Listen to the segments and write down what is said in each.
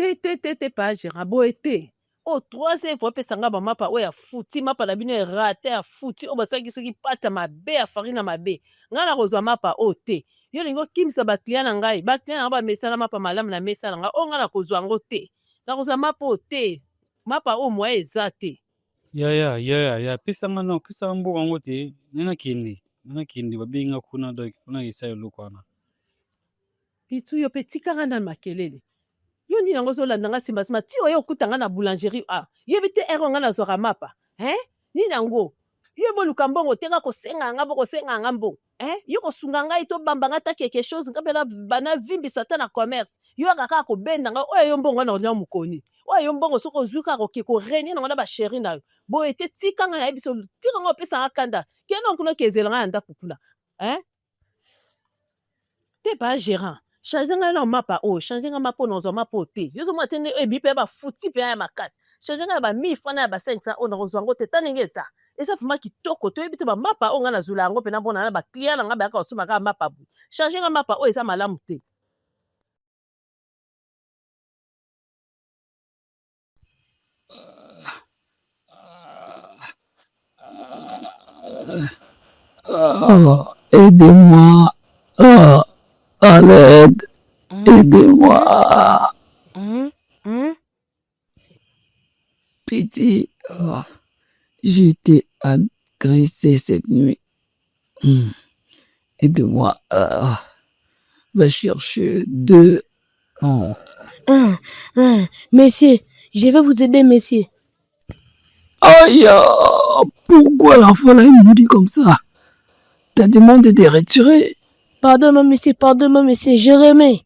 Te pas gérant boye te. Oh, troisième fois pe sanga ba mapa oya futi mapa na bino raté a futi o basaki soki pata mabe a farine mabe. Nga na kozwa mapa o te. Yo lingo kimisa ba client na ngai. Ba client na ba mesa na mapa malamu na mesa na nga. O nga na kozwa ngo te. Na kozwa mapa o te. Mapa o moya eza te. Ya pesa nga na pesa mboka ngo te. Nena kindi babenga kuna do kuna isa yo lokwana. Pitu yo pe tikanga na makelele. Yo ni nango zolanda nga simba ti oyo okutanga na boulangerie yebi te ero nga nazwaka mapa ni nango yo boluka mbongo te nga kosenga nga bokosenga nga mbongo yo kosunga ngai to bamba nga ta quelque chose nga pela bana vimbisa ta na commerce yo kaka kobenda nga oyo yo mbongo na olia mokoni oyo yo mbongo soko ozwi kaka oke korenie nango na basheri na yo boye te tikanga na yebiso tika nga opesa nga kanda kenda kuna kezela nga ya ndako kuna te ba gérant change nga na mapa change nga mapa na ozwa mapa te yo zo matene ebi pe ba futi pe ya makasi change nga ba 1000 francs na ba 500 na kozwa ngo te tanenge ta esa fuma kitoko to ebi te ba mapa nga na zula ngo pe na bona na ba client na nga ba ka osuma ka mapa bu change nga mapa eza malamu te Aidez-moi. À l'aide. Aidez-moi. Pitié. J'ai été agressé cette nuit. Aidez-moi. Va chercher 2. Messieurs, je vais vous aider, messieurs. Aïe, pourquoi l'enfant là il me dit comme ça? T'as demandé de retirer. Pardon, monsieur, je remets.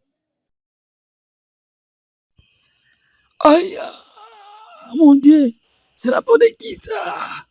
Aïe, mon Dieu, c'est la peau de qui ça?